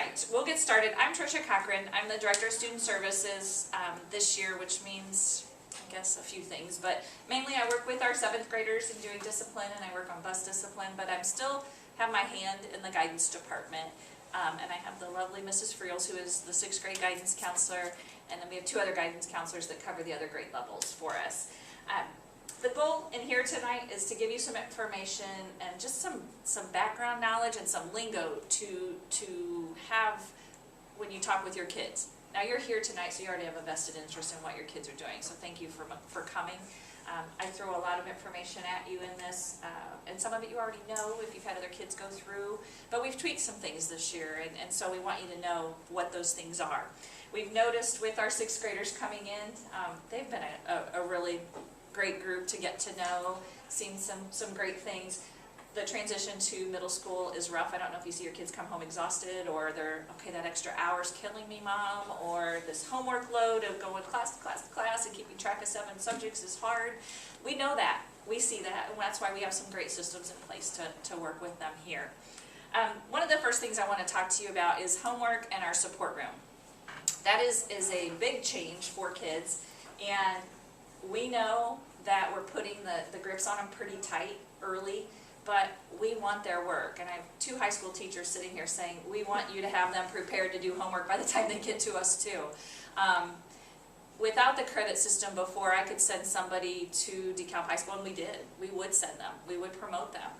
right, we'll get started. I'm Tricia Cochran. I'm the Director of Student Services this year, which means, I guess, a few things. But mainly I work with our 7th graders in doing discipline, and I work on bus discipline, but I'm still have my hand in the guidance department. And I have the lovely Mrs. Friels, who is the 6th grade guidance counselor, and then we have 2 other guidance counselors that cover the other grade levels for us. The goal in here tonight is to give you some information and just some background knowledge and some lingo to have when you talk with your kids. Now you're here tonight, so you already have a vested interest in what your kids are doing, so thank you for coming. I throw a lot of information at you in this, and some of it you already know if you've had other kids go through, but we've tweaked some things this year, and so we want you to know what those things are. We've noticed with our 6th graders coming in, they've been a really great group to get to know, seen some great things. The transition to middle school is rough. I don't know if you see your kids come home exhausted, or they're, okay, that extra hour's killing me, Mom, or this homework load of going class to class to class and keeping track of 7 subjects is hard. We know that. We see that, and that's why we have some great systems in place to work with them here. One of the first things I want to talk to you about is homework and our support room. That is a big change for kids, and we know that we're putting the grips on them pretty tight early, but we want their work. And I have 2 high school teachers sitting here saying, we want you to have them prepared to do homework by the time they get to us too. Without the credit system before, I could send somebody to DeKalb High School, and we did. We would send them. We would promote them.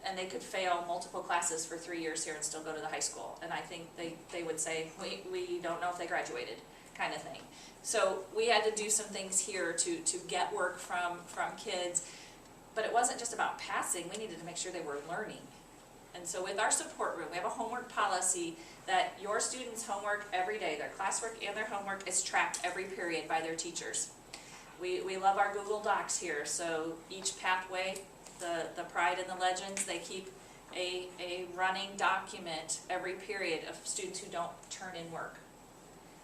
And they could fail multiple classes for 3 years here and still go to the high school. And I think they would say, we don't know if they graduated, kind of thing. So we had to do some things here to get work from kids, but it wasn't just about passing. We needed to make sure they were learning. And so with our support room, we have a homework policy that your students' homework every day, their classwork and their homework, is tracked every period by their teachers. We love our Google Docs here, so each pathway, the Pride and the Legends, they keep a running document every period of students who don't turn in work.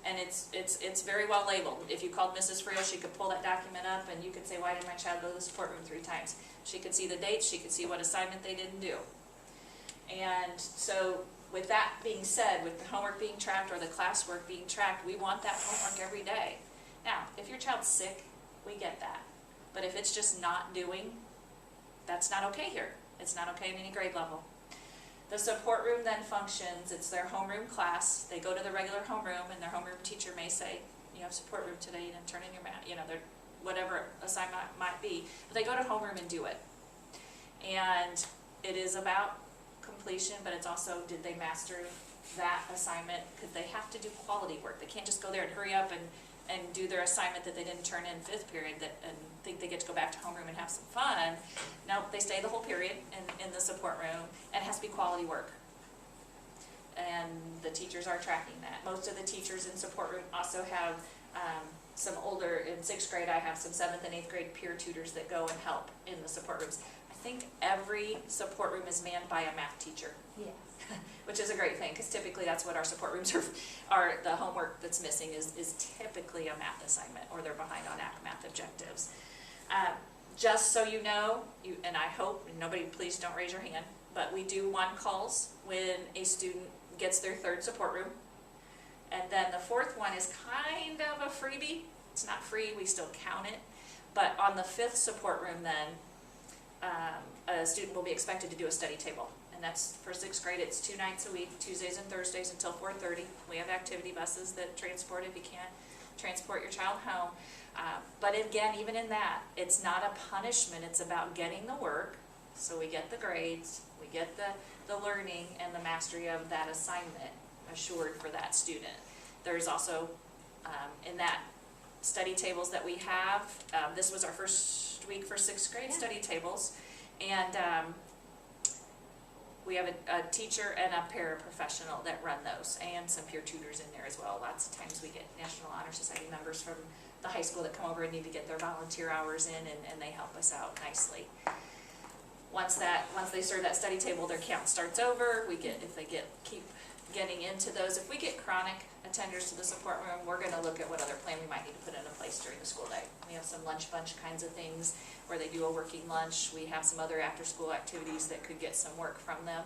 And it's very well labeled. If you called Mrs. Friel, she could pull that document up and you could say, why did my child go to the support room 3 times? She could see the dates, she could see what assignment they didn't do. And so with that being said, with the homework being tracked or the classwork being tracked, we want that homework every day. Now, if your child's sick, we get that. But if it's just not doing, that's not okay here. It's not okay in any grade level. The support room then functions, it's their homeroom class. They go to the regular homeroom, and their homeroom teacher may say, you have support room today, you didn't turn in your math, whatever assignment might be. But they go to homeroom and do it. And it is about completion, but it's also, did they master that assignment? Because they have to do quality work. They can't just go there and hurry up and do their assignment that they didn't turn in 5th period and think they get to go back to homeroom and have some fun. No, they stay the whole period in the support room, and it has to be quality work. And the teachers are tracking that. Most of the teachers in support room also have some older, in 6th grade I have some 7th and 8th grade peer tutors that go and help in the support rooms. I think every support room is manned by a math teacher. Yes. Which is a great thing, because typically that's what our support rooms are. The homework that's missing is typically a math assignment, or they're behind on math objectives. Just so you know, and I hope, nobody please don't raise your hand, but we do 1 calls when a student gets their 3rd support room. And then the 4th one is kind of a freebie. It's not free, we still count it. But on the 5th support room then, a student will be expected to do a study table. And that's for 6th grade, it's 2 nights a week, Tuesdays and Thursdays until 4:30. We have activity buses that transport if you can't transport your child home. But again, even in that, it's not a punishment, it's about getting the work. So we get the grades, we get the learning and the mastery of that assignment assured for that student. There's also, in that study tables that we have, this was our first week for 6th grade study tables. And we have a teacher and a paraprofessional that run those, and some peer tutors in there as well. Lots of times we get National Honor Society members from the high school that come over and need to get their volunteer hours in, and they help us out nicely. Once they serve that study table, their count starts over. If they keep getting into those. If we get chronic attenders to the support room, we're going to look at what other plan we might need to put into place during the school day. We have some lunch bunch kinds of things where they do a working lunch. We have some other after school activities that could get some work from them.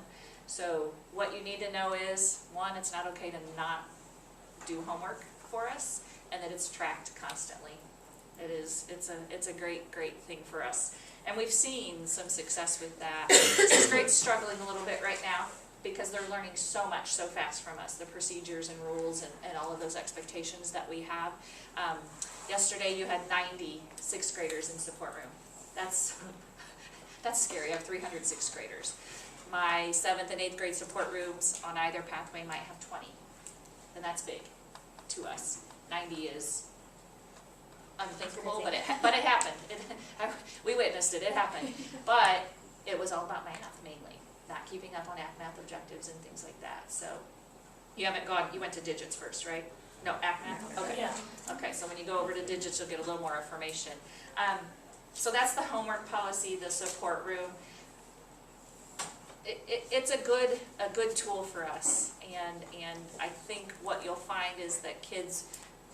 So what you need to know is, one, it's not okay to not do homework for us, and that it's tracked constantly. It's a great thing for us. And we've seen some success with that. Sixth grade's struggling a little bit right now because they're learning so much so fast from us, the procedures and rules and all of those expectations that we have. Yesterday you had 90 sixth graders in support room. That's scary. I have 300 sixth graders. My 7th and 8th grade support rooms on either pathway might have 20. And that's big to us. 90 is unthinkable, but it happened. We witnessed it. It happened. But it was all about math mainly, not keeping up on math objectives and things like that. So you haven't gone. You went to digits first, right? No, math. Okay. Yeah. Okay. So when you go over to digits, you'll get a little more information. So that's the homework policy, the support room. It's a good tool for us, and I think what you'll find is that kids,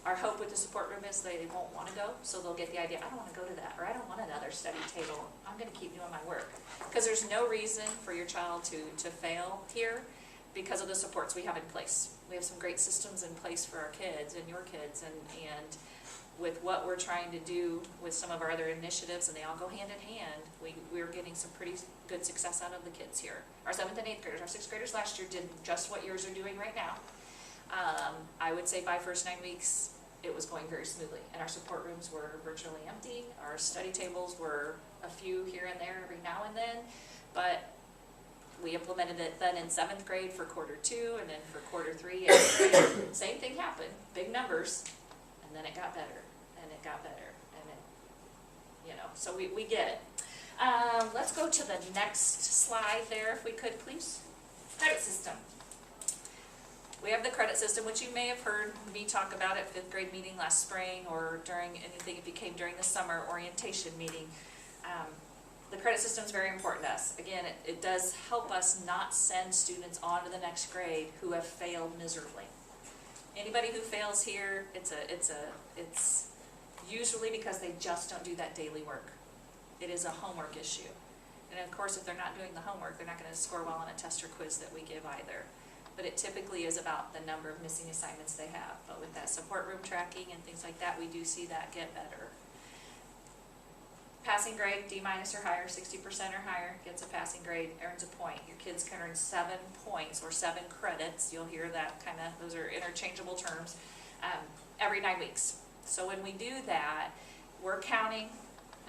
our hope with the support room is they won't want to go, so they'll get the idea, I don't want to go to that, or I don't want another study table, I'm going to keep doing my work. Because there's no reason for your child to fail here because of the supports we have in place. We have some great systems in place for our kids and your kids, and with what we're trying to do with some of our other initiatives, and they all go hand in hand, we're getting some pretty good success out of the kids here. Our 7th and 8th graders, our 6th graders last year did just what yours are doing right now. I would say by first 9 weeks, it was going very smoothly, and our support rooms were virtually empty. Our study tables were a few here and there every now and then, but we implemented it then in 7th grade for quarter 2, and then for quarter 3, 8th grade. Same thing happened, big numbers, and then it got better, and it got better, and it, so we get it. Let's go to the next slide there, if we could, please. Credit system. We have the credit system, which you may have heard me talk about at 5th grade meeting last spring, or during anything if you came during the summer orientation meeting. The credit system is very important to us. Again, it does help us not send students on to the next grade who have failed miserably. Anybody who fails here, it's usually because they just don't do that daily work. It is a homework issue. And of course, if they're not doing the homework, they're not going to score well on a test or quiz that we give either. But it typically is about the number of missing assignments they have. But with that support room tracking and things like that, we do see that get better. Passing grade, D- or higher, 60% or higher gets a passing grade, earns a point. Your kids can earn 7 points or 7 credits. You'll hear that those are interchangeable terms, every 9 weeks. So when we do that, we're counting.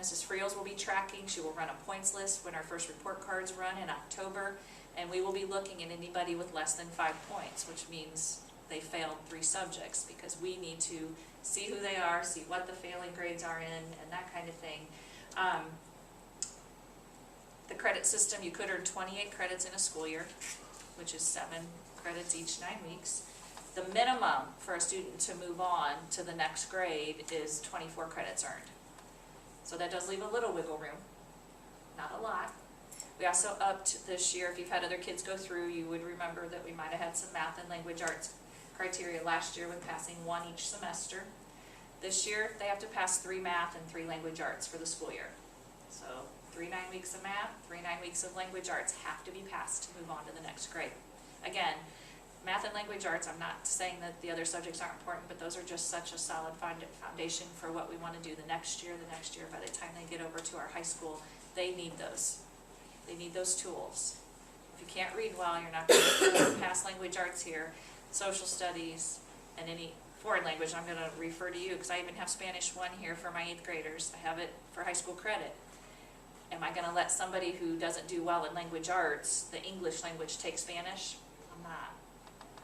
Mrs. Friels will be tracking. She will run a points list when our first report cards run in October. And we will be looking at anybody with less than 5 points, which means they failed 3 subjects, because we need to see who they are, see what the failing grades are in, and that kind of thing. The credit system, you could earn 28 credits in a school year, which is 7 credits each 9 weeks. The minimum for a student to move on to the next grade is 24 credits earned. So that does leave a little wiggle room, not a lot. We also upped this year, if you've had other kids go through, you would remember that we might have had some math and language arts criteria last year with passing 1 each semester. This year, they have to pass 3 math and 3 language arts for the school year. So 3 9 weeks of math, 3 9 weeks of language arts have to be passed to move on to the next grade. Again, math and language arts, I'm not saying that the other subjects aren't important, but those are just such a solid foundation for what we want to do the next year. By the time they get over to our high school, they need those. They need those tools. If you can't read well, you're not going to pass language arts here, social studies, and any foreign language. I'm going to refer to you because I even have Spanish 1 here for my 8th graders. I have it for high school credit. Am I going to let somebody who doesn't do well in language arts, the English language, take Spanish? I'm not.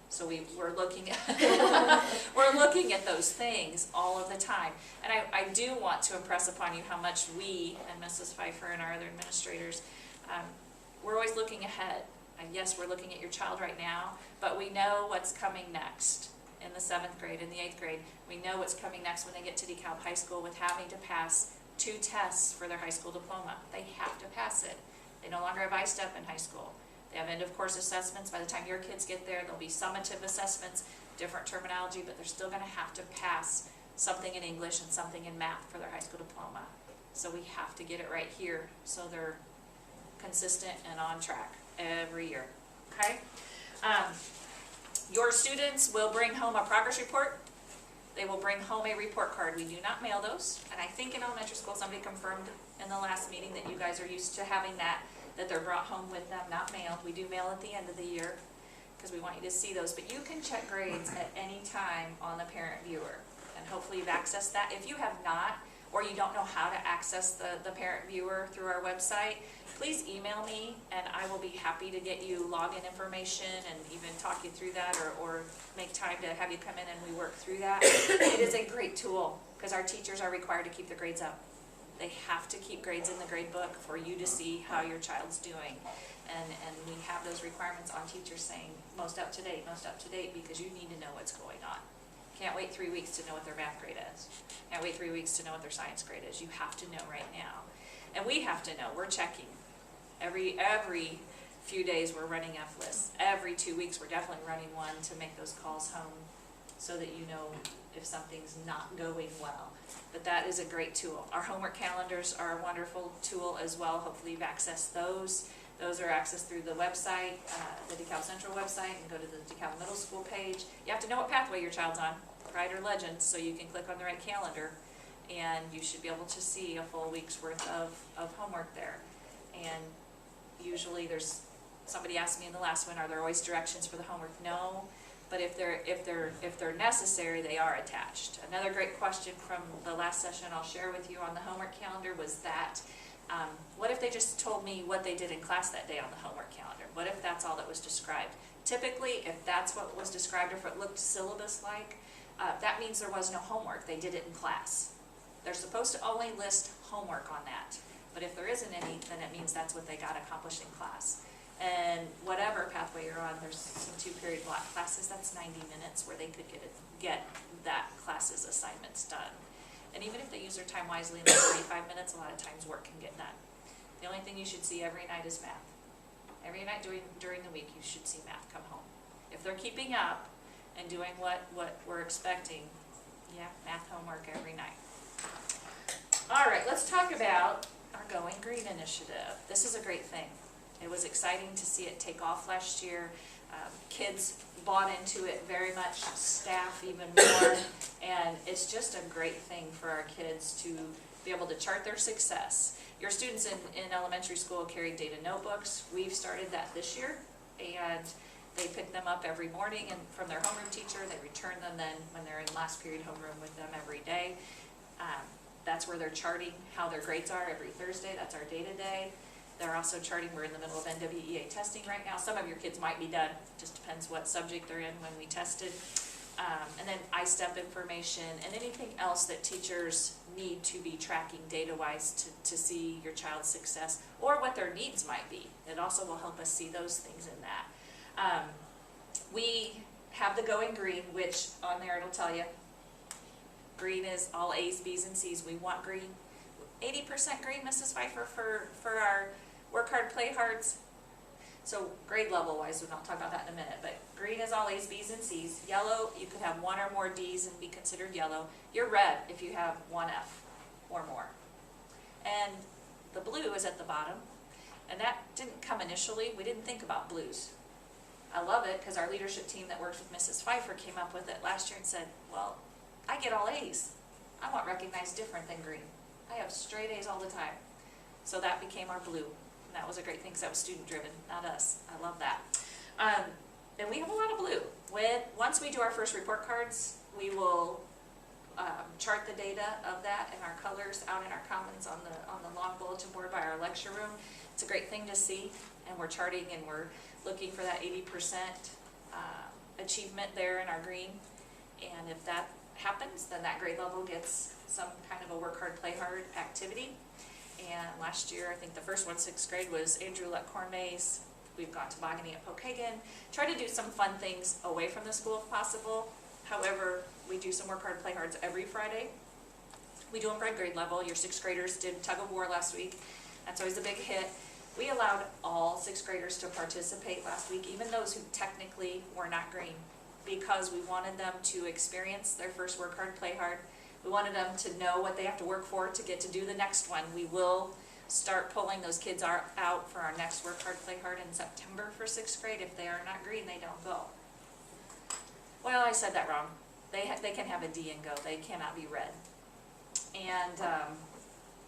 So we're looking at we're looking at those things all of the time. And I do want to impress upon you how much we, and Mrs. Pfeiffer and our other administrators, we're always looking ahead. And yes, we're looking at your child right now, but we know what's coming next in the 7th grade, in the 8th grade. We know what's coming next when they get to DeKalb High School with having to pass 2 tests for their high school diploma. They have to pass it. They no longer have I-STEP in high school. They have end-of-course assessments. By the time your kids get there, there'll be summative assessments, different terminology, but they're still going to have to pass something in English and something in math for their high school diploma. So we have to get it right here so they're consistent and on track every year. okay? Your students will bring home a progress report. They will bring home a report card. We do not mail those, and I think in elementary school, somebody confirmed in the last meeting that you guys are used to having that they're brought home with them, not mailed. We do mail at the end of the year, because we want you to see those, but you can check grades at any time on the parent viewer, and hopefully you've accessed that. If you have not, or you don't know how to access the parent viewer through our website, please email me, and I will be happy to get you login information and even talk you through that, or make time to have you come in and we work through that. It is a great tool, because our teachers are required to keep their grades up. They have to keep grades in the grade book for you to see how your child's doing. And we have those requirements on teachers saying most up to date, because you need to know what's going on. Can't wait 3 weeks to know what their math grade is. Can't wait 3 weeks to know what their science grade is. You have to know right now. And we have to know, we're checking. Every few days we're running F lists. Every 2 weeks we're definitely running one to make those calls home so that you know if something's not going well. But that is a great tool. Our homework calendars are a wonderful tool as well. Hopefully you've accessed those. Those are accessed through the website, the DeKalb Central website, and go to the DeKalb Middle School page. You have to know what pathway your child's on, Pride or Legend, so you can click on the right calendar, and you should be able to see a full week's worth of homework there. And usually there's, somebody asked me in the last one, are there always directions for the homework? No, but if they're necessary, they are attached. Another great question from the last session I'll share with you on the homework calendar was that, what if they just told me what they did in class that day on the homework calendar? What if that's all that was described? Typically, if that's what was described, or if it looked syllabus-like, that means there was no homework. They did it in class. They're supposed to only list homework on that. But if there isn't any, then it means that's what they got accomplished in class. And whatever pathway you're on, there's some 2-period block classes. That's 90 minutes where they could get that class's assignments done. And even if they use their time wisely in the 45 minutes, a lot of times work can get done. The only thing you should see every night is math. Every night during the week, you should see math come home. If they're keeping up and doing what we're expecting, yeah, math homework every night. All right, let's talk about our Going Green initiative. This is a great thing. It was exciting to see it take off last year. Kids bought into it very much, staff even more, and it's just a great thing for our kids to be able to chart their success. Your students in elementary school carry data notebooks. We've started that this year, and they pick them up every morning and from their homeroom teacher. They return them then when they're in last period homeroom with them every day. That's where they're charting how their grades are every Thursday. That's our data day. They're also charting, we're in the middle of NWEA testing right now. Some of your kids might be done, just depends what subject they're in when we tested. And then I-STEP information and anything else that teachers need to be tracking data-wise to see your child's success or what their needs might be. It also will help us see those things in that. We have the Going Green, which on there it'll tell you, green is all A's, B's, and C's. We want green. 80% green, Mrs. Pfeiffer, for our work hard, play hards. So grade level wise, we'll talk about that in a minute, but green is all A's, B's, and C's. Yellow, you could have 1 or more D's and be considered yellow. You're red if you have 1 F or more. And the blue is at the bottom, and that didn't come initially. We didn't think about blues. I love it because our leadership team that worked with Mrs. Pfeiffer came up with it last year and said, well, I get all A's. I want recognized different than green. I have straight A's all the time. So that became our blue. And that was a great thing because that was student driven, not us. I love that. And we have a lot of blue. Once we do our first report cards, we will chart the data of that and our colors out in our commons on the long bulletin board by our lecture room. It's a great thing to see, and we're charting and we're looking for that 80% achievement there in our green. And if that happens, then that grade level gets some kind of a work hard, play hard activity. And last year, I think the first one, 6th grade, was Andrew Luck Corn Maze. We've gone tobogganing at Pokagon. Try to do some fun things away from the school if possible. However, we do some work hard, play hards every Friday. We do them for grade level. Your 6th graders did tug of war last week. That's always a big hit. We allowed all 6th graders to participate last week, even those who technically were not green, because we wanted them to experience their first work hard, play hard. We wanted them to know what they have to work for to get to do the next one. We will start pulling those kids out for our next Work Hard, Play Hard in September for 6th grade. If they are not green, they don't go. Well, I said that wrong. They can have a D and go. They cannot be red. And,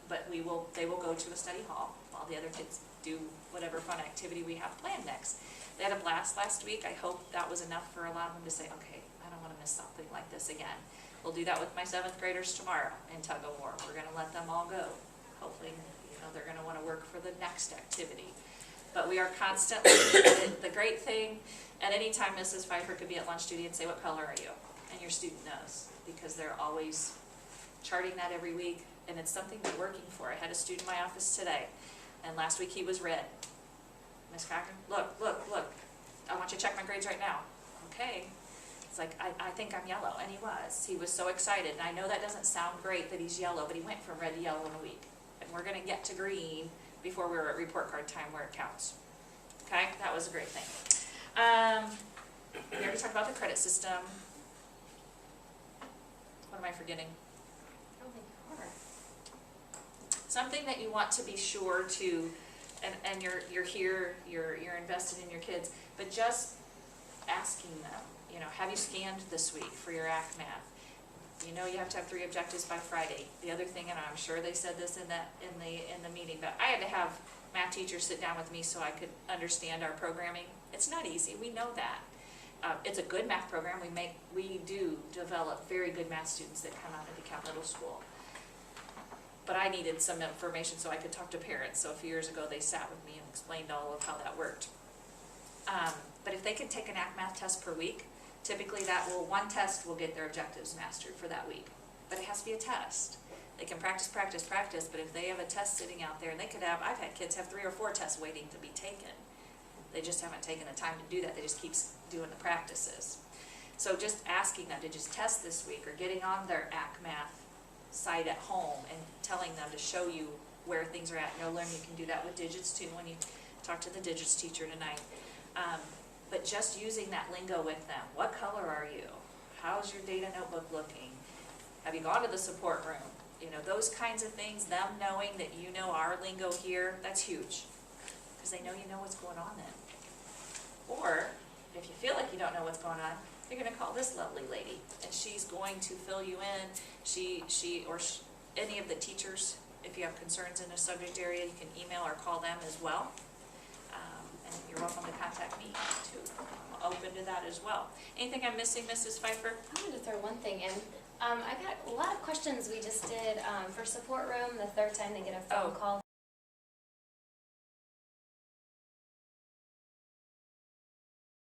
but they will go to a study hall while the other kids do whatever fun activity we have planned next. They had a blast last week. I hope that was enough for a lot of them to say, okay, I don't want to miss something like this again. We'll do that with my 7th graders tomorrow in tug of war. We're going to let them all go. Hopefully, they're going to want to work for the next activity. But we are constantly, the great thing, at any time Mrs. Pfeiffer could be at lunch duty and say, what color are you? And your student knows, because they're always charting that every week, and it's something they're working for. I had a student in my office today, and last week he was red. Miss Cochran, look, I want you to check my grades right now. Okay. It's like, I think I'm yellow, and he was. He was so excited, and I know that doesn't sound great that he's yellow, but he went from red to yellow in a week. And we're going to get to green before we're at report card time where it counts. Okay, that was a great thing. We already talked about the credit system. What am I forgetting? I don't think you are. Something that you want to be sure to, and you're here, you're invested in your kids, but just asking them, have you scanned this week for your ACT math? You have to have 3 objectives by Friday. The other thing, and I'm sure they said this in the meeting, but I had to have math teachers sit down with me so I could understand our programming. It's not easy. We know that. It's a good math program. We do develop very good math students that come out of DeKalb Middle School. But I needed some information so I could talk to parents. So a few years ago, they sat with me and explained all of how that worked. But if they can take an ACT math test per week, typically one test will get their objectives mastered for that week. But it has to be a test. They can practice, but if they have a test sitting out there, and I've had kids have 3 or 4 tests waiting to be taken. They just haven't taken the time to do that. They just keep doing the practices. So just asking them to just test this week, or getting on their ACT math site at home and telling them to show you where things are at. You'll learn you can do that with digits too when you talk to the digits teacher tonight. But just using that lingo with them. What color are you? How's your data notebook looking? Have you gone to the support room? Those kinds of things, them knowing that you know our lingo here, that's huge. Because they know you know what's going on then. Or, if you feel like you don't know what's going on, you're going to call this lovely lady, and she's going to fill you in. Any of the teachers, if you have concerns in a subject area, you can email or call them as well. And you're welcome to contact me too. I'm open to that as well. Anything I'm missing, Mrs. Pfeiffer? I wanted to throw one thing in. I got a lot of questions we just did for support room, the 3rd time they get a phone call